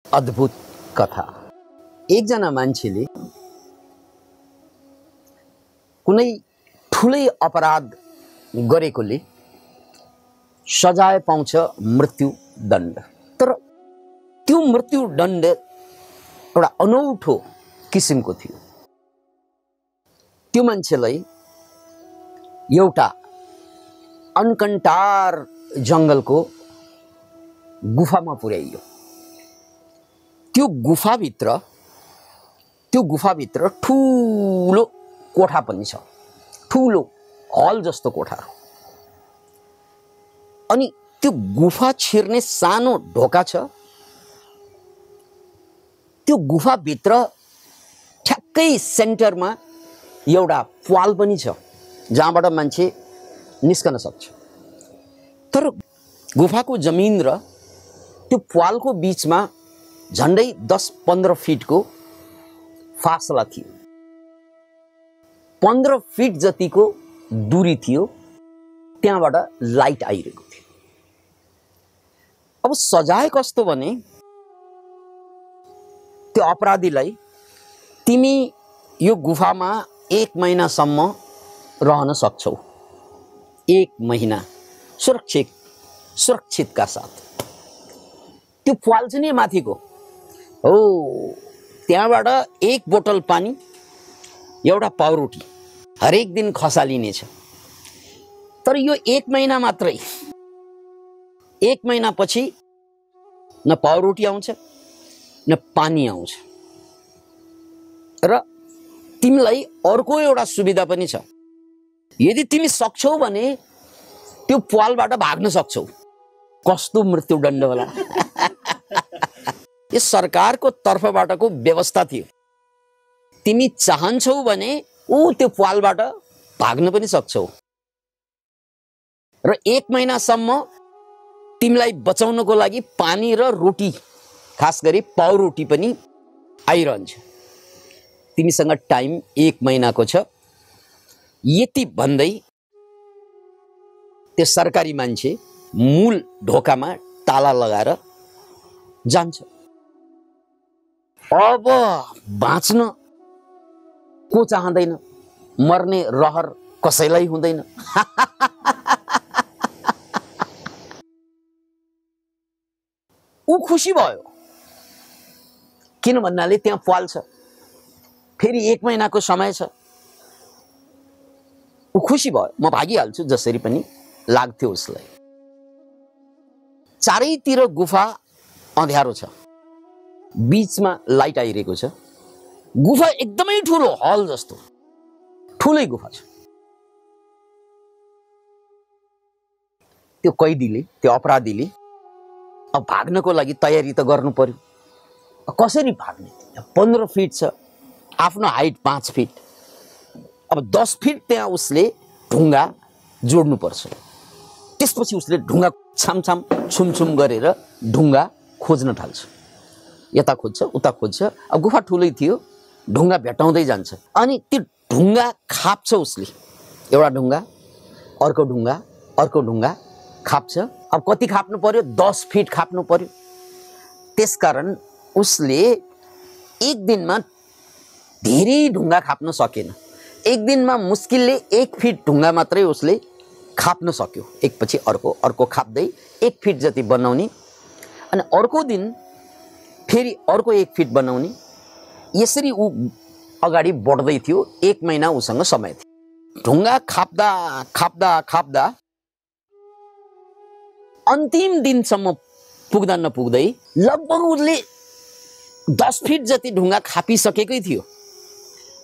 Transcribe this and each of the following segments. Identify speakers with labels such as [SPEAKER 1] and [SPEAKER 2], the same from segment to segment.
[SPEAKER 1] अद्भुत कथा। एकजना मान्छेले कुनै ठुलै अपराध गरेकोले सजाय पाउँछ, मृत्युदण्ड। तर त्यो मृत्युदण्ड एउटा अनौठो किसिमको थियो। त्यो मान्छेलाई एउटा अनकन्टार जङ्गलको गुफामा पुर्याइयो। त्यो गुफाभित्र ठुलो कोठा पनि छ, ठुलो हल जस्तो कोठा। अनि त्यो गुफा छिर्ने सानो ढोका छ। त्यो गुफाभित्र ठ्याक्कै सेन्टरमा एउटा प्वाल पनि छ जहाँबाट मान्छे निस्कन सक्छ। तर गुफाको जमिन र त्यो प्वालको बीचमा झन्डै 10-15 फिटको फासला थियो। 15 फिट जतिको दूरी थियो, त्यहाँबाट लाइट आइरहेको थियो। अब सजाय कस्तो भने, त्यो अपराधीलाई तिमी यो गुफामा 1 महिनासम्म रहन सक्छौ। 1 महिना सुरक्षितका साथ। त्यो प्वाल चाहिँ नि माथिको हो, त्यहाँबाट 1 बोतल पानी, एउटा पाउरोटी हरेक दिन खसालिनेछ। तर यो 1 महिना मात्रै। 1 महिनापछि न पाउरोटी आउँछ न पानी आउँछ। र तिमीलाई अर्को एउटा सुविधा पनि छ। यदि तिमी सक्छौ भने त्यो प्वालबाट भाग्न सक्छौ। कस्तो मृत्युदण्ड होला। यो सरकारको तर्फबाटको व्यवस्था थियो। तिमी चाहन्छौ भने त्यो प्वालबाट भाग्न पनि सक्छौ। र 1 महिनासम्म तिमीलाई बचाउनको लागि पानी र रोटी, खास गरी पाउरोटी पनि आइरहन्छ। तिमीसँग टाइम 1 महिनाको छ। यति भन्दै त्यो सरकारी मान्छे मूल ढोकामा ताला लगाएर जान्छ। अब बाँच्न को चाहँदैन, मर्ने रहर कसैलाई हुँदैन। ऊ खुसी भयो, किन भन्नाले त्यहाँ प्वाल छ, फेरि 1 महिनाको समय छ। ऊ खुसी भयो, म भागिहाल्छु जसरी पनि लाग्थ्यो उसलाई। चारैतिर गुफा अँध्यारो छ, बीचमा लाइट आइरहेको छ। गुफा एकदमै ठुलो हल जस्तो ठुलै गुफा छ। त्यो कैदीले, त्यो अपराधीले अब भाग्नको लागि तयारी त गर्नु पर्यो। कसरी भाग्ने? 15 फिट छ, आफ्नो हाइट 5 फिट। अब 10 फिट त्यहाँ उसले ढुङ्गा जोड्नु पर्छ। त्यसपछि उसले ढुङ्गा छामछाम छुमछुम गरेर ढुङ्गा खोज्न थाल्छ। यता खोज्छ, उता खोज्छ। अब गुफा ठुलै थियो, ढुङ्गा भेटाउँदै जान्छ। अनि त्यो ढुङ्गा खाप्छ उसले। एउटा ढुङ्गा, अर्को ढुङ्गा, अर्को ढुङ्गा खाप्छ। अब कति खाप्नु पर्यो? 10 फिट खाप्नु पर्यो। त्यसकारण उसले एक दिनमा धेरै ढुङ्गा खाप्न सकेन। एक दिनमा मुस्किलले 1 फिट ढुङ्गा मात्रै उसले खाप्न सक्यो। एकपछि अर्को अर्को खाप्दै 1 फिट जति बनाउने, अनि अर्को दिन फेरि अर्को 1 फिट बनाउने। यसरी ऊ अगाडि बढ्दै थियो। 1 महिना उसँग समय थियो। ढुङ्गा खाप्दा खाप्दा खाप्दा अन्तिम दिनसम्म पुग्दा नपुग्दै लगभग उसले 10 फिट जति ढुङ्गा खापिसकेकै थियो।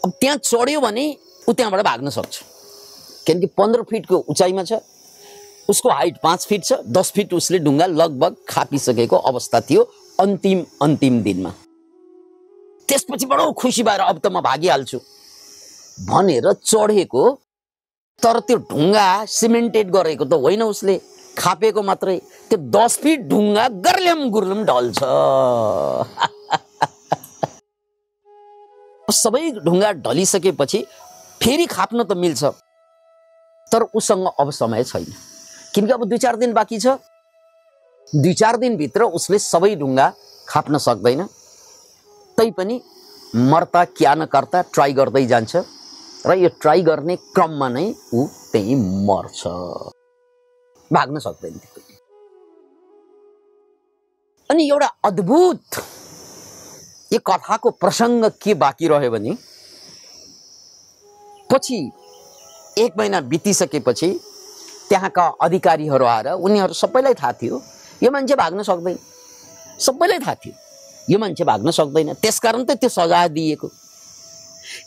[SPEAKER 1] अब त्यहाँ चढ्यो भने ऊ त्यहाँबाट भाग्न सक्छ, किनकि 15 फिटको उचाइमा छ। उसको हाइट 5 फिट छ। 10 फिट उसले ढुङ्गा लगभग खापिसकेको अवस्था थियो अन्तिम दिनमा। त्यसपछि बडो खुसी भएर अब त म भागिहाल्छु भनेर चढेको। तर त्यो ढुङ्गा सिमेन्टेड गरेको त होइन, उसले खापेको मात्रै। त्यो 10 फिट ढुङ्गा गर्ल्याम गुर्लम ढल्छ। सबै ढुङ्गा ढलिसकेपछि फेरि खाप्न त मिल्छ, तर उसँग अब समय छैन, किनकि अब 2-4 दिन बाँकी छ। 2-4 दिनभित्र उसले सबै ढुङ्गा खाप्न सक्दैन, तैपनि मर्ता क्या नकर्ता ट्राई गर्दै जान्छ र यो ट्राई गर्ने क्रममा नै ऊ त्यही मर्छ, भाग्न सक्दैन। अनि एउटा अद्भुत यो कथाको प्रसङ्ग के बाँकी रह्यो भने पछि 1 महिना बितिसकेपछि त्यहाँका अधिकारीहरू आएर उनीहरू सबैलाई थाहा थियो यो मान्छे भाग्न सक्दैन, सबैलाई थाहा थियो यो मान्छे भाग्न सक्दैन, त्यसकारण त त्यो सजाय दिएको।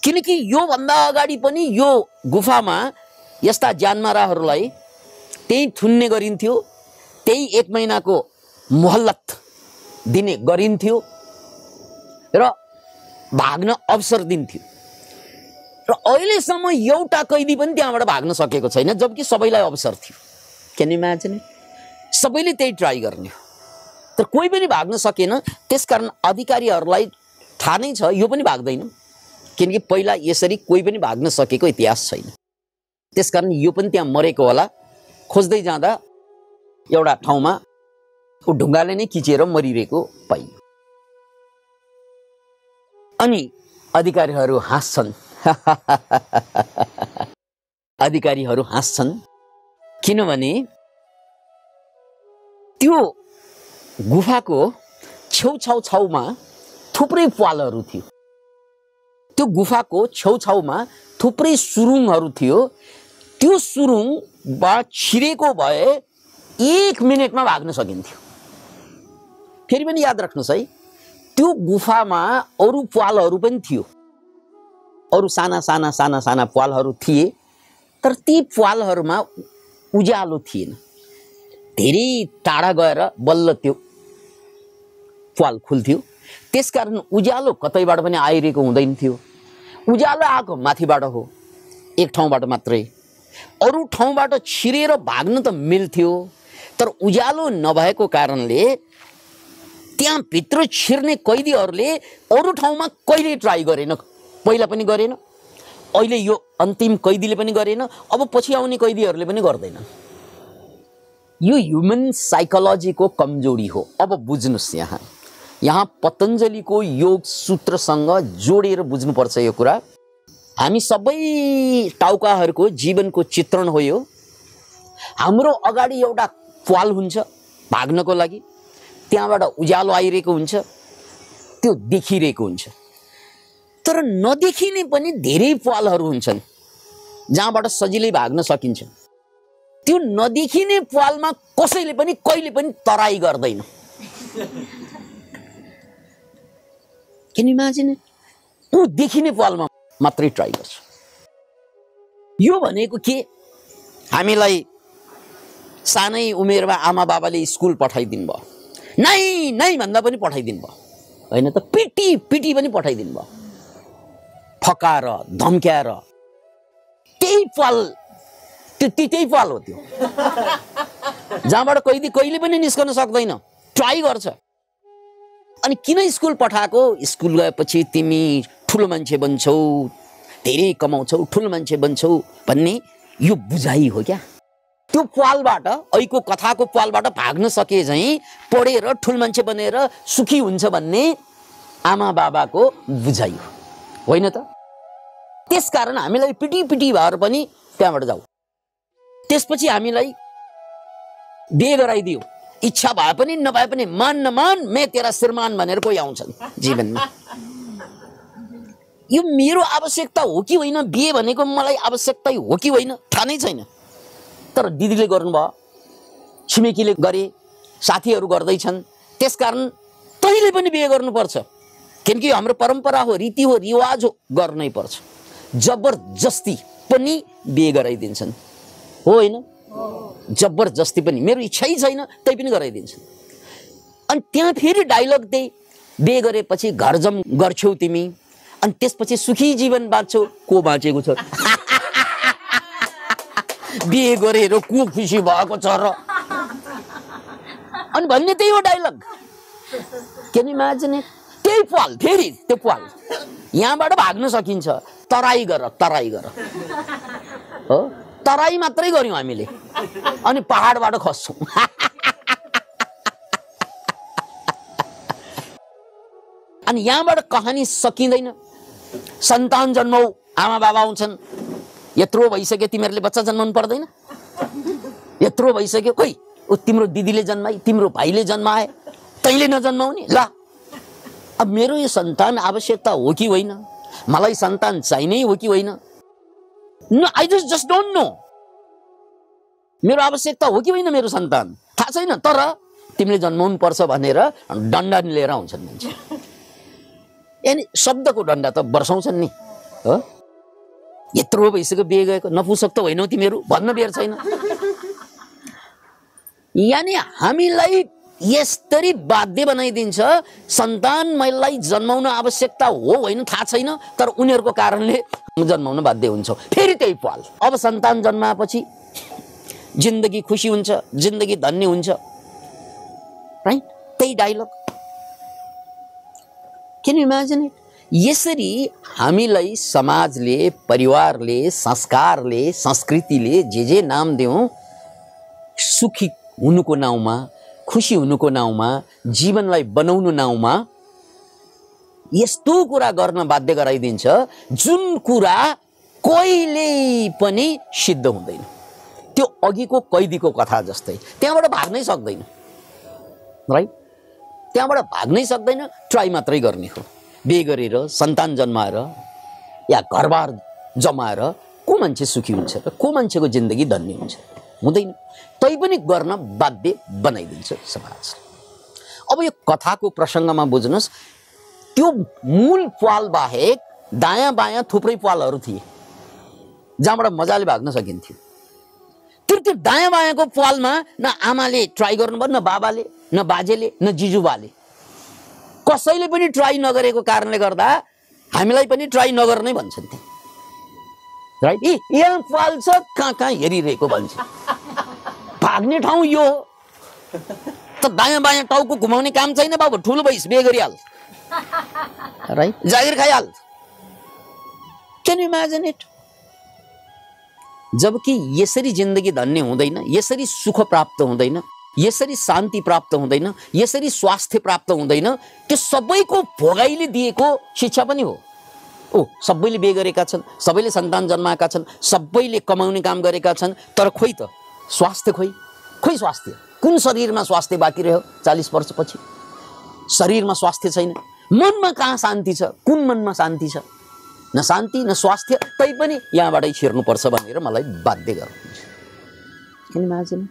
[SPEAKER 1] किनकि योभन्दा अगाडि पनि यो गुफामा यस्ता जानमाराहरूलाई त्यही थुन्ने गरिन्थ्यो, त्यही 1 महिनाको मोहल्लत दिने गरिन्थ्यो र भाग्न अवसर दिन्थ्यो र अहिलेसम्म एउटा कैदी पनि त्यहाँबाट भाग्न सकेको छैन, जबकि सबैलाई अवसर थियो। Can you imagine? सबैले त्यही ट्राई गर्ने हो तर कोही पनि भाग्न सकेन। त्यसकारण अधिकारीहरूलाई थाहा नै छ यो पनि भाग्दैन, किनकि पहिला यसरी कोही पनि भाग्न सकेको इतिहास छैन। त्यसकारण यो पनि त्यहाँ मरेको होला। खोज्दै जाँदा एउटा ठाउँमा ऊ ढुङ्गाले नै खिचेर मरिरहेको पाइयो। अनि अधिकारीहरू हाँस्छन् अधिकारीहरू हाँस्छन् किनभने त्यो गुफाको छेउछाउमा थुप्रै प्वालहरू थियो, त्यो गुफाको छेउछाउमा थुप्रै सुरुङहरू थियो। त्यो सुरुङबाट छिरेको भए 1 मिनेटमा भाग्न सकिन्थ्यो। फेरि पनि याद राख्नुहोस् है, त्यो गुफामा अरू प्वालहरू पनि थियो, अरू साना साना साना साना प्वालहरू थिए, तर ती प्वालहरूमा उज्यालो थिएन। धेरै टाढा गएर बल्ल त्यो प्वाल खुल्थ्यो, त्यसकारण उज्यालो कतैबाट पनि आइरहेको हुँदैन थियो। उज्यालो आएको माथिबाट हो, एक ठाउँबाट मात्रै। अरू ठाउँबाट छिरेर भाग्न त मिल्थ्यो, तर उज्यालो नभएको कारणले त्यहाँ भित्र छिर्ने कैदीहरूले अरू ठाउँमा कहिले ट्राई गरेन, पहिला पनि गरेन, अहिले यो अन्तिम कैदीले पनि गरेन, अब पछि आउने कैदीहरूले पनि गर्दैनन्। यो ह्युमन साइकोलोजीको कमजोरी हो। अब बुझ्नुस्, यहाँ पतञ्जलिको योग सूत्रसँग जोडेर बुझ्नुपर्छ यो कुरा। हामी सबै टाउकाहरूको जीवनको चित्रण हो यो। हाम्रो अगाडि एउटा प्वाल हुन्छ भाग्नको लागि, त्यहाँबाट उज्यालो आइरहेको हुन्छ, त्यो देखिरहेको हुन्छ। तर नदेखिने पनि धेरै प्वालहरू हुन्छन् जहाँबाट सजिलै भाग्न सकिन्छ। त्यो नदेखिने प्वालमा कसैले पनि कहिले पनि तराई गर्दैन। किन इमेजिन, ऊ देखिने प्वालमा मात्रै ट्राई गर्छ। यो भनेको के, हामीलाई सानै उमेरमा आमा बाबाले स्कुल पठाइदिनु भयो, नै नै भन्दा पनि पठाइदिनु भयो, होइन त पिटी पिटी पनि पठाइदिनु भयो, फकाएर धम्क्याएर। त्यही प्वाल, त्यही प्वाल हो त्यो जहाँबाट कैदी कहिले पनि निस्कन सक्दैन, ट्राई गर्छ। अनि किन स्कुल पठाएको? स्कुल गएपछि तिमी ठुलो मान्छे बन्छौ, धेरै कमाउँछौ, ठुलो मान्छे बन्छौ भन्ने यो बुझाइ हो क्या। त्यो प्वालबाट, अहिलेको कथाको प्वालबाट भाग्न सके झैँ पढेर ठुलो मान्छे बनेर सुखी हुन्छ भन्ने आमा बाबाको बुझाइ हो, होइन त? त्यसकारण हामीलाई पिटी पिटी भएर पनि त्यहाँबाट जाऊ। त्यसपछि हामीलाई बिहे गराइदियो, इच्छा भए पनि नभए पनि मान नमान मैं तेरा श्रीमान भनेर कोही आउँछन् जीवनमा। यो मेरो आवश्यकता हो कि होइन, बिहे भनेको मलाई आवश्यकता हो कि होइन थाहा नै छैन। तर दिदीले गर्नुभयो, छिमेकीले गरे, साथीहरू गर्दैछन्, त्यसकारण तैँले पनि बिहे गर्नुपर्छ, किनकि हाम्रो परम्परा हो, रीति हो, रिवाज हो, गर्नै पर्छ। जबरजस्ती पनि बिहे गराइदिन्छन्, हो होइन? जबरजस्ती पनि, मेरो इच्छै छैन तै पनि गराइदिन्छन्। अनि त्यहाँ फेरि डायलग त्यही, बिहे गरेपछि घर जम गर्छौ तिमी, अनि त्यसपछि सुखी जीवन बाँच्छौ। को बाँचेको छ? बिहे गरेर को खुसी भएको छ र? अनि भन्ने त्यही हो डायलग। Can imagine? त्यही प्वाल, फेरि त्यो प्वाल, यहाँबाट भाग्न सकिन्छ, तराई गर, तराई गर, हो? तराई मात्रै गर्यौँ हामीले, अनि पहाडबाट खस्छौँ। अनि यहाँबाट कहानी सकिँदैन। सन्तान जन्माउ, आमा बाबा आउँछन्, यत्रो भइसक्यो तिमीहरूले बच्चा जन्माउनु पर्दैन, यत्रो भइसक्यो, खोइ ऊ तिम्रो दिदीले जन्माई, तिम्रो भाइले जन्माए, तैँले नजन्माउने, ल अब मेरो यो सन्तान आवश्यकता हो कि होइन, मलाई सन्तान चाहिने हो कि होइन, आई जस्ट डोन्ट नो, मेरो आवश्यकता हो कि होइन मेरो सन्तान थाहा छैन, तर तिमीले जन्माउनु पर्छ भनेर डन्डा लिएर आउँछन् मान्छे। यानी शब्दको डन्डा त बर्साउँछन् नि, हो यत्रो भइसक्यो बिहे गएको, नपुसक त होइनौ तिमीहरू भन्न बेर छैन। यानी हामीलाई यसरी बाध्य बनाइदिन्छ, सन्तान मलाई जन्माउन आवश्यकता हो होइन थाहा छैन, तर उनीहरूको कारणले जन्माउन बाध्य हुन्छ। फेरि त्यही पाल, अब सन्तान जन्माएपछि जिन्दगी खुसी हुन्छ, जिन्दगी धन्य हुन्छ, राइट? त्यही dialogue. Can you imagine it? यसरी हामीलाई समाजले, परिवारले, संस्कारले, संस्कृतिले जे नाम दिउँ, सुखी हुनुको नाउँमा, खुसी हुनुको नाउँमा, जीवनलाई बनाउनु नाउँमा यस्तो कुरा गर्न बाध्य गराइदिन्छ जुन कुरा कहिले पनि सिद्ध हुँदैन। त्यो अघिको कैदीको कथा जस्तै, त्यहाँबाट भाग्नै सक्दैन, राइट? त्यहाँबाट भाग्नै सक्दैन, ट्राई मात्रै गर्ने हो। बिहे गरेर सन्तान जन्माएर या घरबार जमाएर को मान्छे सुखी हुन्छ र को मान्छेको जिन्दगी धन्य हुन्छ? हुँदैन। तैपनि गर्न बाध्य बनाइदिन्छ समाज। अब यो कथाको प्रसङ्गमा बुझ्नुहोस्, त्यो मूल पाल बाहेक दायाँ बायाँ थुप्रै पालहरू थिए जहाँबाट मजाले भाग्न सकिन्थ्यो। त्यो दायाँ बायाँको पालमा न आमाले ट्राई गर्नुभयो, न बाबाले, न बाजेले, न जिजुबाले, कसैले पनि ट्राई नगरेको कारणले गर्दा हामीलाई पनि ट्राई नगर्नै भन्छन् त्यहाँ, राइट? यहाँ पाल छ, कहाँ कहाँ हेरिरहेको भन्छ। भाग्ने ठाउँ यो हो त, दायाँ बायाँ टाउको घुमाउने काम छैन बाबु, ठुलो भइस बिहे गरिहाल, राइट? जागिर खाइहाल। Can you imagine it? जबकि यसरी जिन्दगी धन्य हुँदैन, यसरी सुख प्राप्त हुँदैन, यसरी शान्ति प्राप्त हुँदैन, यसरी स्वास्थ्य प्राप्त हुँदैन। त्यो सबैको भोगाइले दिएको शिक्षा पनि हो। ओ सबैले बिहे गरेका छन्, सबैले सन्तान जन्माएका छन्, सबैले कमाउने काम गरेका छन्, तर खोइ त स्वास्थ्य, खोइ स्वास्थ्य, कुन शरीरमा स्वास्थ्य बाँकी रह्यो 40 वर्षपछि? शरीरमा स्वास्थ्य छैन, मनमा कहाँ शान्ति छ? कुन मनमा शान्ति छ? न शान्ति न स्वास्थ्य, तैपनि यहाँबाटै छिर्नुपर्छ भनेर मलाई बाध्य गर्नुहुन्छ। किन इमेजिन?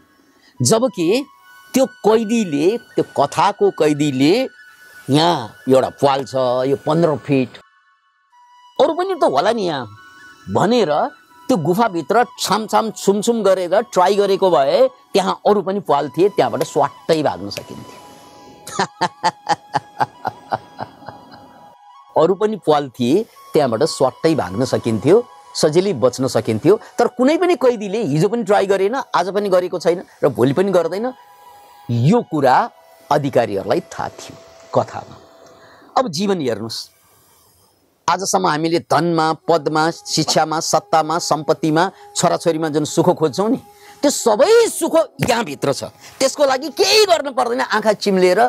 [SPEAKER 1] जबकि त्यो कैदीले, त्यो कथाको कैदीले, यहाँ एउटा पाल छ, यो 15 फिट, अरू पनि त होला नि यहाँ भनेर त्यो गुफाभित्र छामछाम छुमछुम गरेर ट्राई गरेको भए त्यहाँ अरू पनि पाल थिए, त्यहाँबाट स्वाट्टै भाग्न सकिन्थ्यो। अरू पनि पाल थिए, त्यहाँबाट स्वाट्टै भाग्न सकिन्थ्यो, सजिलै बच्न सकिन्थ्यो। तर कुनै पनि कैदीले हिजो पनि ट्राई गरेन, आज पनि गरेको छैन र भोलि पनि गर्दैन। यो कुरा अधिकारीहरूलाई थाहा थियो कथामा। अब जीवन हेर्नुहोस्, आजसम्म हामीले धनमा, पदमा, शिक्षामा, सत्तामा, सम्पत्तिमा, छोराछोरीमा जुन सुख खोज्छौँ नि, त्यो सबै सुख यहाँभित्र छ। त्यसको लागि केही गर्न पर्दैन, आँखा चिम्लेर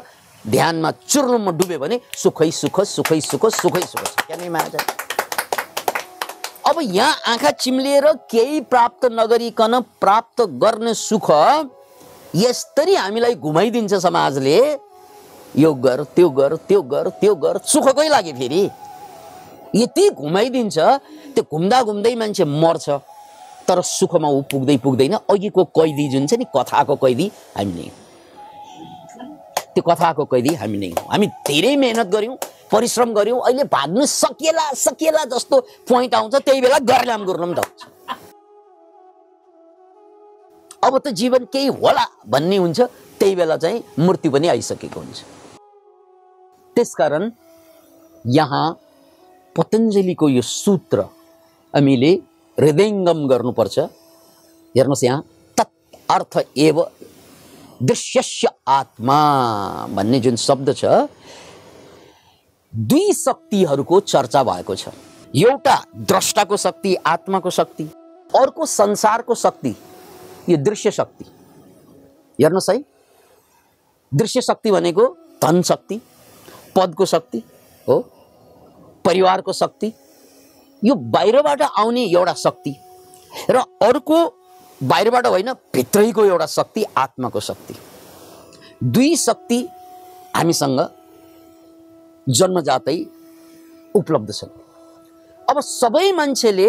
[SPEAKER 1] ध्यानमा चुर्लुममा डुब्यो भने सुखै सुख, सुखै सुख, सुखै सुख छ। क्या नि माजा? अब यहाँ आँखा चिम्लेर केही प्राप्त नगरिकन प्राप्त गर्ने सुख यसरी हामीलाई घुमाइदिन्छ समाजले। यो गर, त्यो गर, त्यो गर, त्यो गर, सुखकै लागि फेरि यति घुमाइदिन्छ। त्यो घुम्दा घुम्दै मान्छे मर्छ, तर सुखमा ऊ पुग्दै पुग्दैन। अघिको कैदी जुन छ नि, कथाको कैदी हामी नै, त्यो कथाको कैदी हामी नै हौँ। हामी धेरै मेहनत गऱ्यौँ, परिश्रम गऱ्यौँ, अहिले भाग्नु सकिएला सकिएला जस्तो पोइन्ट आउँछ, त्यही बेला गर्लाम गुर्लम त हुन्छ। अब त जीवन केही होला भन्ने हुन्छ, त्यही बेला चाहिँ मृत्यु पनि आइसकेको हुन्छ। त्यसकारण यहाँ पतञ्जलिको यो सूत्र हामीले हृदयङ्गम गर्नुपर्छ। हेर्नुहोस्, यहाँ तत् अर्थ एव दृश्यस्य आत्मा भन्ने जुन शब्द छ, दुई शक्तिहरूको चर्चा भएको छ। एउटा द्रष्टाको शक्ति, आत्माको शक्ति, अर्को संसारको शक्ति, यो दृश्य शक्ति। हेर्नुहोस् है, दृश्य शक्ति भनेको धन शक्ति, पदको शक्ति, हो, परिवारको शक्ति, यो बाहिरबाट आउने एउटा शक्ति र अर्को बाहिरबाट होइन भित्रैको एउटा शक्ति, आत्माको शक्ति। दुई शक्ति हामीसँग जन्मजातै उपलब्ध छन्। अब सबै मान्छेले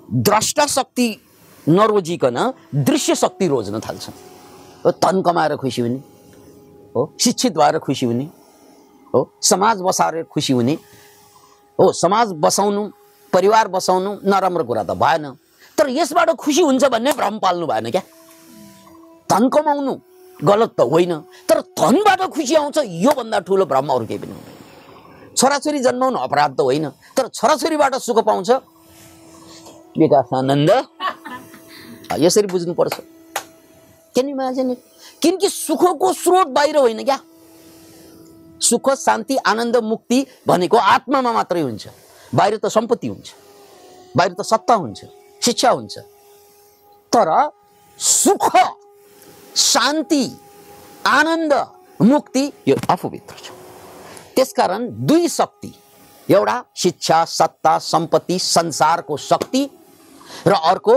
[SPEAKER 1] द्रष्टा शक्ति नरोजिकन दृश्य शक्ति रोज्न थाल्छन्। हो, धन कमाएर खुसी हुने, हो, शिक्षित भएर खुसी हुने, हो, समाज बसाएर खुसी हुने, हो, समाज बसाउनु, परिवार बसाउनु नराम्रो कुरा त भएन, तर यसबाट खुसी हुन्छ भन्ने भ्रम पाल्नु भएन क्या। धन कमाउनु गलत त होइन, तर धनबाट खुसी आउँछ यो भन्दा ठुलो भ्रम अरू केही पनि हुँदैन। छोराछोरी जन्माउनु अपराध त होइन, तर छोराछोरीबाट सुख पाउँछ विकास आनन्द। यसरी बुझ्नुपर्छ। किन इमेजिन, किनकि सुखको स्रोत बाहिर होइन क्या। सुख, शान्ति, आनन्द, मुक्ति भनेको आत्मामा मात्रै हुन्छ। बाहिर त सम्पत्ति हुन्छ, बाहिर त सत्ता हुन्छ, शिक्षा हुन्छ, तर सुख, शान्ति, आनन्द, मुक्ति यो आफूभित्र छ। त्यसकारण दुई शक्ति, एउटा शिक्षा, सत्ता, सम्पत्ति, संसारको शक्ति र अर्को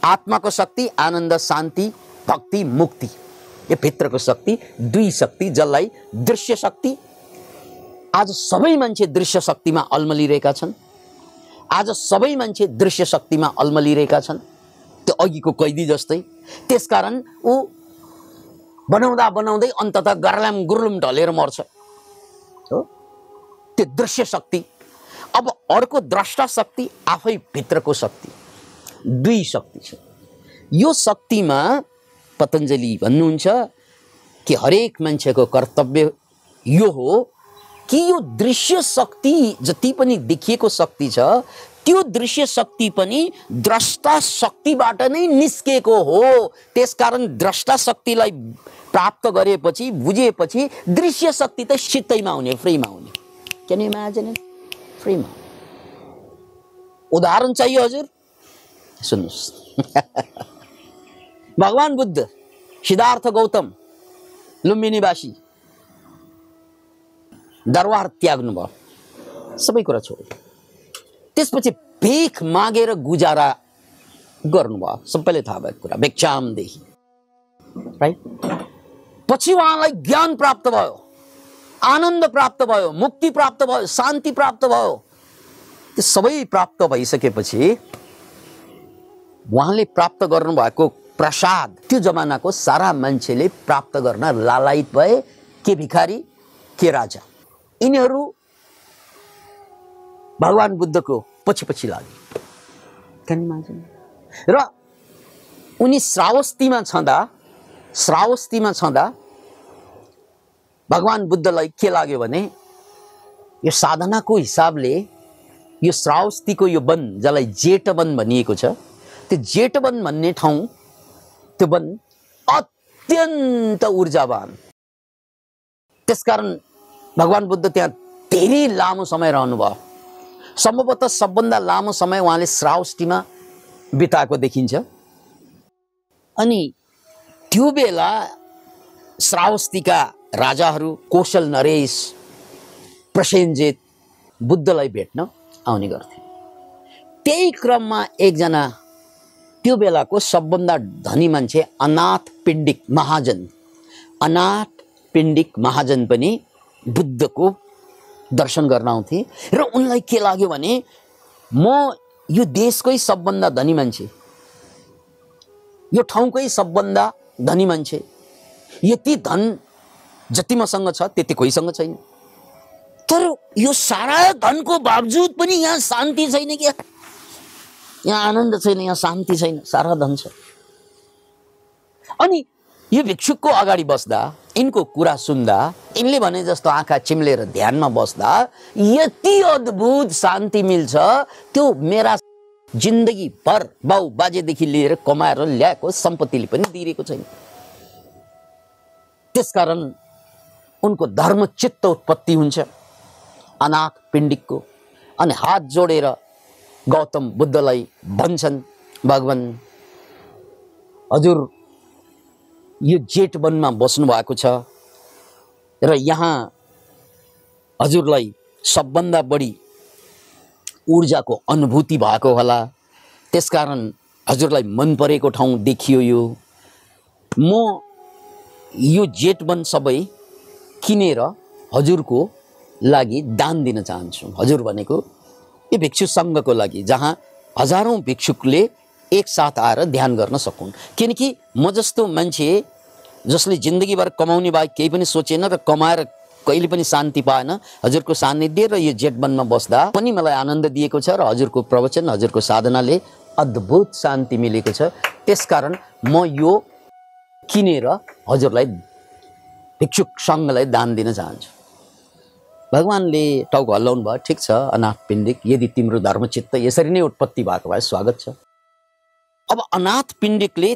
[SPEAKER 1] आत्माको शक्ति, आनन्द, शान्ति, भक्ति, मुक्ति, यो भित्रको शक्ति। दुई शक्ति जसलाई दृश्य शक्ति। आज सबै मान्छे दृश्य शक्तिमा अल्मलिरहेका छन्। आज सबै मान्छे दृश्य शक्तिमा अल्मलिरहेका छन्, त्यो अघिको कैदी जस्तै। त्यसकारण ऊ बनाउँदा बनाउँदै अन्ततः गर्लाम गुर्लुम ढलेर मर्छ, हो, त्यो दृश्य शक्ति। अब अर्को द्रष्टा शक्ति, आफै भित्रको शक्ति। दुई शक्ति छ। यो शक्तिमा पतञ्जलि भन्नुहुन्छ कि हरेक मान्छेको कर्तव्य यो हो कि यो दृश्य शक्ति जति पनि देखिएको शक्ति छ, त्यो दृश्य शक्ति पनि द्रष्टा शक्तिबाट नै निस्केको हो। त्यसकारण द्रष्टा शक्तिलाई प्राप्त गरेपछि, बुझेपछि दृश्य शक्ति त सित्तैमा हुने, फ्रीमा हुने। क्यान यु इमेजिन, फ्रीमा। उदाहरण चाहियो हजुर, सुन्नुहोस्। भगवान बुद्ध, सिद्धार्थ गौतम, लुम्बिनीवासी दरबार त्याग्नु भयो, सबै कुरा छोड्यो। त्यसपछि भिख मागेर गुजारा गर्नुभयो, सबैले थाहा भएको कुरा, भिक्षामदेखि, राइट। पछि उहाँलाई ज्ञान प्राप्त भयो, आनन्द प्राप्त भयो, मुक्ति प्राप्त भयो, शान्ति प्राप्त भयो। त्यो सबै प्राप्त भइसकेपछि उहाँले प्राप्त गर्नुभएको प्रसाद त्यो जमानाको सारा मान्छेले प्राप्त गर्न लालायित भए। के भिखारी, के राजा, यिनीहरू भगवान बुद्धको पछि पछि लागे। र उनी श्रावस्तीमा छँदा भगवान बुद्धलाई के लाग्यो भने यो साधनाको हिसाबले यो श्रावस्तीको यो वन जसलाई जेठवन भनिएको छ, त्यो जेठवन भन्ने ठाउँ, त्यो वन अत्यन्त ऊर्जावान। त्यसकारण भगवान बुद्ध त्यहाँ धेरै लामो समय रहनुभयो। सम्भवतः सबभन्दा लामो समय उहाँले श्रावस्तीमा बिताएको देखिन्छ। अनि त्यो बेला श्रावस्तीका राजाहरू कौशल नरेश, प्रसेनजित बुद्धलाई भेट्न आउने गर्थे। त्यही क्रममा एकजना त्यो बेलाको सबभन्दा धनी मान्छे अनाथ पिण्डिक महाजन पनि बुद्धको दर्शन गर्न आउँथे। र उनलाई के लाग्यो भने म यो देशकै सबभन्दा धनी मान्छे, यो ठाउँकै सबभन्दा धनी मान्छे, यति धन जति मसँग छ त्यति कोहीसँग छैन, तर यो सारा धनको बावजुद पनि यहाँ शान्ति छैन क्या, यहाँ आनन्द छैन, यहाँ शान्ति छैन, सारा धन छ। अनि यो भिक्षुकको अगाडि बस्दा, यिनको कुरा सुन्दा, यिनले भने जस्तो आँखा चिम्लेर ध्यानमा बस्दा यति अद्भुत शान्ति मिल्छ, त्यो मेरा जिन्दगी भर बाउ बाजेदेखि लिएर कमाएर ल्याएको सम्पत्तिले पनि दिइरहेको छैन। त्यसकारण उनको धर्मचित्त उत्पत्ति हुन्छ अनाथ पिण्डिकको। अनि हात जोडेर गौतम बुद्धलाई भन्छन्, भगवान हजुर यो जेठ वनमा बस्नु भएको छ र यहाँ हजुरलाई सबभन्दा बढी ऊर्जाको अनुभूति भएको होला, त्यसकारण हजुरलाई मन परेको ठाउँ देखियो। म यो जेट1 सबै किनेर हजुरको लागि दान दिन चाहन्छु। हजुर भनेको यो भिक्षु सङ्घको लागि, जहाँ हजारौं भिक्षुकले एकसाथ आएर ध्यान गर्न सकुन्। किनकि म जस्तो मान्छे जसले जिन्दगीभर कमाउने बाहेक केही पनि सोचेन र कमाएर कहिले पनि शान्ति पाएन, हजुरको सान्निध्य र यो जेट1मा बस्दा पनि मलाई आनन्द दिएको छ र हजुरको प्रवचन, हजुरको साधनाले अद्भुत शान्ति मिलेको छ। त्यसकारण म यो किनेर हजुरलाई भिक्षुक सङ्घलाई दान दिन चाहन्छु। भगवानले टाउको हल्लाउनु भयो, ठिक छ अनाथ पिण्डिक, यदि तिम्रो धर्मचित्त यसरी नै उत्पत्ति भएको भए स्वागत छ। अब अनाथ पिण्डिकले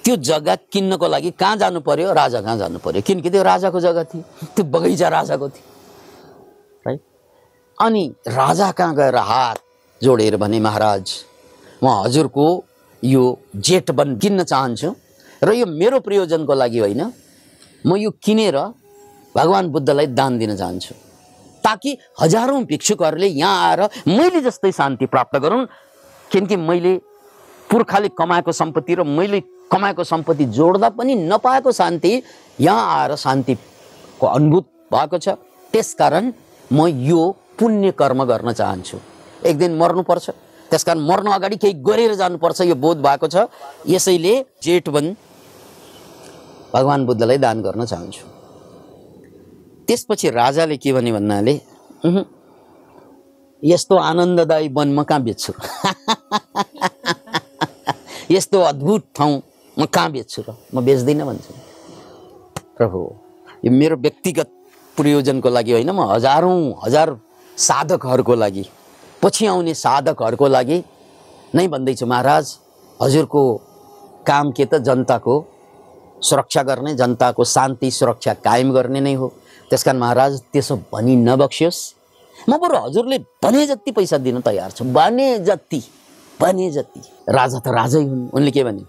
[SPEAKER 1] त्यो जग्गा किन्नको लागि कहाँ जानु पर्यो? राजा कहाँ जानु पर्यो, किनकि त्यो राजाको जग्गा थियो, त्यो बगैँचा राजाको थियो, राइट। अनि राजा कहाँ गएर हात जोडेर भने, महाराज म हजुरको यो जेट1 किन्न चाहन्छु र यो मेरो प्रयोजनको लागि होइन, म यो किनेर भगवान बुद्धलाई दान दिन चाहन्छु, ताकि हजारौं भिक्षुकहरूले यहाँ आएर मैले जस्तै शान्ति प्राप्त गरून्। किनकि मैले पुर्खाले कमाएको सम्पत्ति र मैले कमाएको सम्पत्ति जोड्दा पनि नपाएको शान्ति यहाँ आएर शान्तिको अनुभूत भएको छ। त्यसकारण म यो पुण्य कर्म गर्न चाहन्छु। एक दिन मर्नुपर्छ, त्यसकारण मर्न अगाडि केही गरेर जानुपर्छ, यो बोध भएको छ। यसैले जेट1 भगवान बुद्धलाई दान गर्न चाहन्छु। त्यसपछि राजाले के भने भन्नाले, यस्तो आनन्ददायी वन म कहाँ बेच्छु यस्तो अद्भुत ठाउँ म कहाँ बेच्छु र, म बेच्दिनँ भन्छु। प्रभु, यो मेरो व्यक्तिगत प्रयोजनको लागि होइन, म हजार साधकहरूको लागि, पछि आउने साधकहरूको लागि नै भन्दैछु। महाराज, हजुरको काम के त जनताको सुरक्षा गर्ने, जनताको शान्ति सुरक्षा कायम गर्ने नै हो। त्यसकारण महाराज त्यसो भनी नबक्सियोस्, म बरु हजुरले भने जति पैसा दिन तयार छु, भने जति। राजा त राजै हुन्। उनले के भने,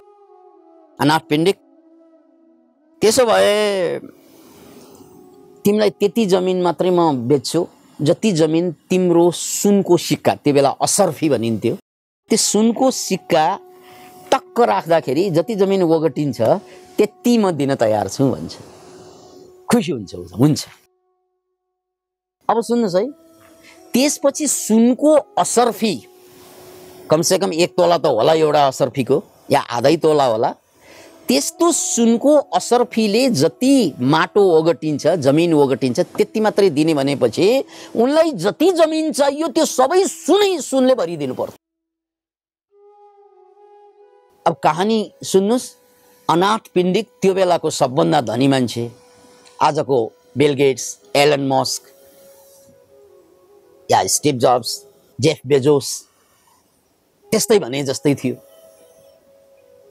[SPEAKER 1] अनाथ पिण्डिक, त्यसो भए तिमीलाई त्यति जमिन मात्रै म बेच्छु जति जमिन तिम्रो सुनको सिक्का, त्यो बेला असर्फी भनिन्थ्यो, त्यो सुनको सिक्का टक्क राख्दाखेरि जति जमिन ओगटिन्छ त्यति म दिन तयार छु भन्छ। खुसी हुन्छ। अब सुन्नुहोस् है, त्यसपछि सुनको असर्फी कमसेकम 1 तोला त होला एउटा असर्फीको, या आधै तोला होला। त्यस्तो सुनको असर्फीले जति माटो ओगटिन्छ, जमिन ओगटिन्छ, त्यति मात्रै दिने भनेपछि उनलाई जति जमिन चाहियो त्यो सबै सुनले भरिदिनु पर्छ। अब कहानी सुन्नुहोस्, अनाथ पिण्डिक त्यो बेलाको सबभन्दा धनी मान्छे, आजको बिल गेट्स, एलन मस्क या स्टिभ जब्स, जेफ बेजोस, त्यस्तै भने जस्तै थियो।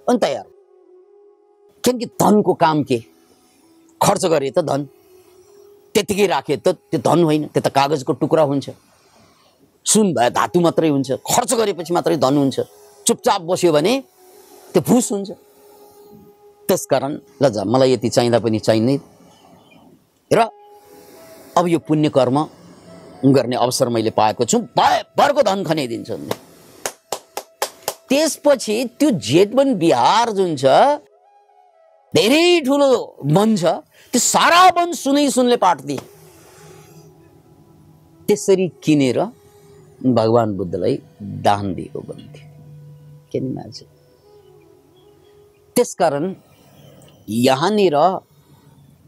[SPEAKER 1] अन्त यार, किनकि धनको काम के? खर्च गरे त धन, त्यतिकै राखे त त्यो धन होइन, त्यो त कागजको टुक्रा हुन्छ। सुन भए धातु मात्रै हुन्छ, खर्च गरेपछि मात्रै धन हुन्छ। चुपचाप बस्यो भने त्यो फुस हुन्छ। त्यसकारण ल जा, मलाई यति चाहिँदा पनि चाहिँदैन र अब यो पुण्य कर्म गर्ने अवसर मैले पाएको छु, भरको धन खनाइदिन्छु। त्यसपछि त्यो जेट1 बिहार जुन छ, धेरै ठुलो वन छ, त्यो सारा वन सुनले पाट्दिए। त्यसरी किनेर भगवान बुद्धलाई दान दिएको भन्थ्यो। किन मान्छे? त्यसकारण यहाँनिर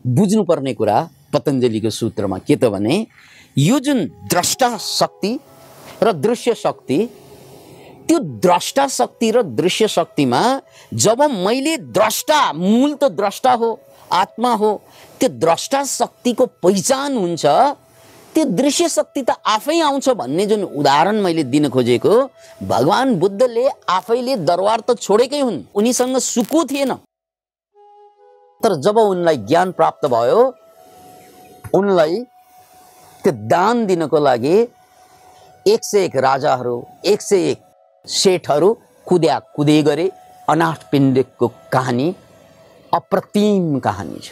[SPEAKER 1] बुझ्नुपर्ने कुरा पतञ्जलिको सूत्रमा के त भने, यो जुन द्रष्टा शक्ति र दृश्य शक्ति, त्यो द्रष्टा शक्ति र दृश्य शक्तिमा जब मैले द्रष्टा, मूल त द्रष्टा हो, आत्मा हो, त्यो द्रष्टा शक्तिको पहिचान हुन्छ, त्यो दृश्य शक्ति त आफै आउँछ भन्ने जुन उदाहरण मैले दिन खोजेको, भगवान बुद्धले आफैले दरबार त छोडेकै हुन्, उनीसँग सुकु थिएन। तर जब उनलाई ज्ञान प्राप्त भयो, उनलाई त्यो दान दिनको लागि 101 राजाहरू, 101 सेठहरू कुदे गरे। अनाथ पिण्डिकको कहानी अप्रतिम कहानी छ।